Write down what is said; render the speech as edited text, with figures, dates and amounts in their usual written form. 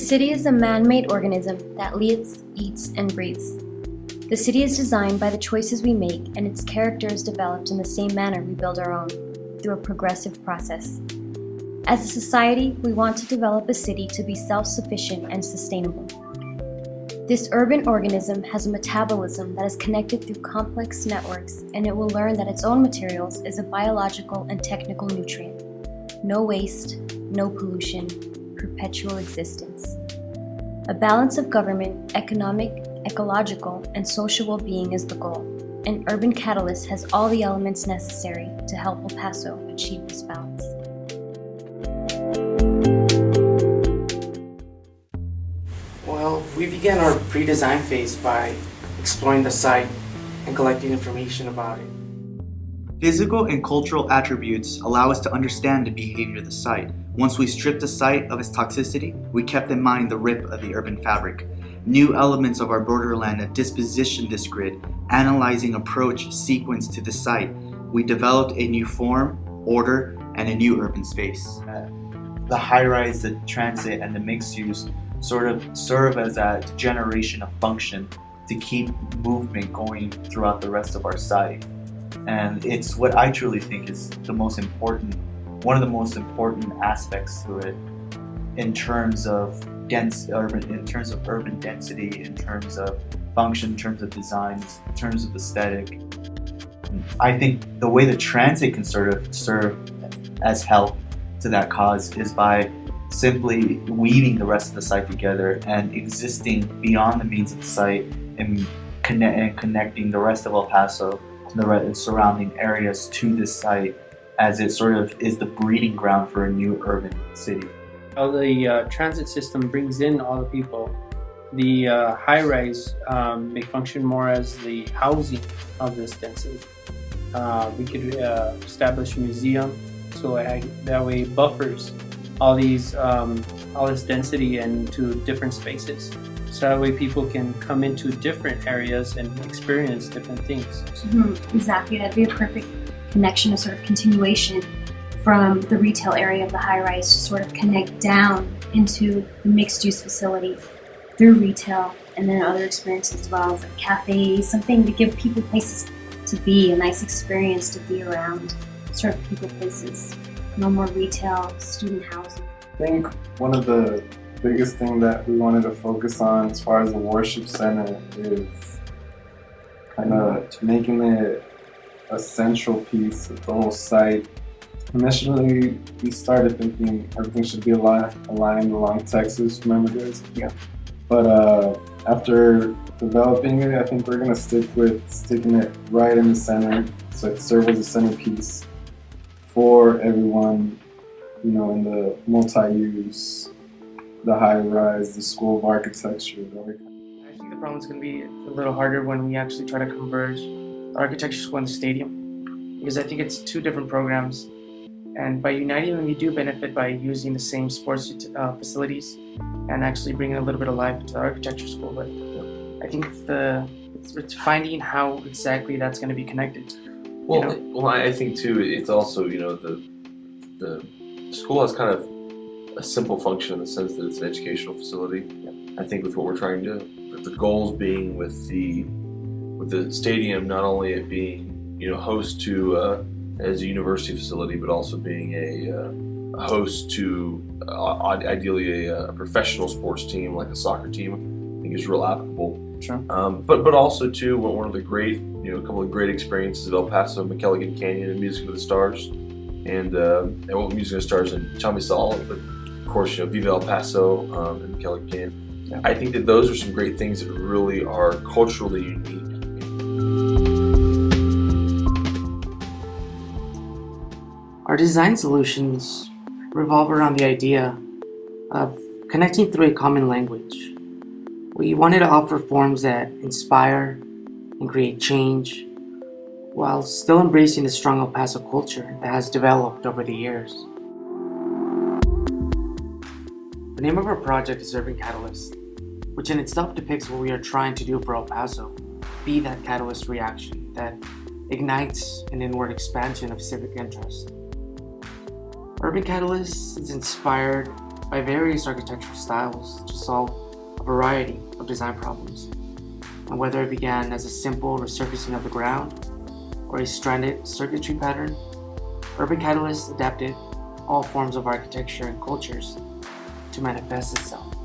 city is a man-made organism that lives, eats, and breathes. The city is designed by the choices we make, and its character is developed in the same manner we build our own, through a progressive process. As a society, we want to develop a city to be self-sufficient and sustainable. This urban organism has a metabolism that is connected through complex networks, and it will learn that its own materials is a biological and technical nutrient. No waste, no pollution, perpetual existence. A balance of government, economic, ecological, and social well-being is the goal, and Urban Catalyst has all the elements necessary to help El Paso achieve this balance. Well, we began our pre-design phase by exploring the site and collecting information about it. Physical and cultural attributes allow us to understand the behavior of the site. Once we stripped the site of its toxicity, we kept in mind the rip of the urban fabric. New elements of our borderland that dispositioned this grid, analyzing approach sequence to the site, we developed a new form, order, and a new urban space. The high-rise, the transit, and the mixed use sort of serve as a generation of function to keep movement going throughout the rest of our site. And it's what I truly think is the most important, one of the most important aspects to it in terms of urban density, in terms of function, in terms of designs, in terms of aesthetic. I think the way the transit can sort of serve as help to that cause is by simply weaving the rest of the site together and existing beyond the means of the site and connecting the rest of El Paso and the surrounding areas to this site, as it sort of is the breeding ground for a new urban city. How the transit system brings in all the people. The high-rise may function more as the housing of this density. We could establish a museum, so that way it buffers all this density into different spaces. So that way people can come into different areas and experience different things. Exactly, that'd be a perfect connection, a sort of continuation from the retail area of the high-rise to sort of connect down into the mixed-use facility through retail and then other experiences as well, like cafes, something to give people places to be, a nice experience to be around, sort of people places. No more retail, student housing. I think one of the biggest thing that we wanted to focus on as far as the worship center is kind of making it a central piece of the whole site. Initially, we started thinking everything should be aligned along Texas, remember guys? Yeah. But after developing it, I think we're going to stick with sticking it right in the center, so it serves as a centerpiece for everyone, you know, in the multi-use, the high-rise, the School of Architecture. I think the problem is going to be a little harder when we actually try to converge the architecture school and the stadium, because I think it's two different programs, and by uniting them, you do benefit by using the same sports facilities and actually bringing a little bit of life to the architecture school. But I think it's finding how exactly that's going to be connected. Well, I think too, it's also, you know, the school has kind of a simple function in the sense that it's an educational facility. I think with what we're trying to do, with the goals being with the stadium, not only it being, you know, host to as a university facility, but also being a host to ideally a professional sports team like a soccer team, I think is real applicable. Sure. But also too, one of the great, you know, a couple of great experiences at El Paso, McKelligan Canyon and Music of the Stars, and Music of the Stars and Chamizal, but of course, you know, Viva El Paso and McKelligan Canyon. Yeah. I think that those are some great things that really are culturally unique. Our design solutions revolve around the idea of connecting through a common language. We wanted to offer forms that inspire and create change while still embracing the strong El Paso culture that has developed over the years. The name of our project is Urban Catalyst, which in itself depicts what we are trying to do for El Paso, be that catalyst reaction that ignites an inward expansion of civic interest. Urban Catalyst is inspired by various architectural styles to solve a variety of design problems. And whether it began as a simple resurfacing of the ground or a stranded circuitry pattern, Urban Catalyst adapted all forms of architecture and cultures to manifest itself.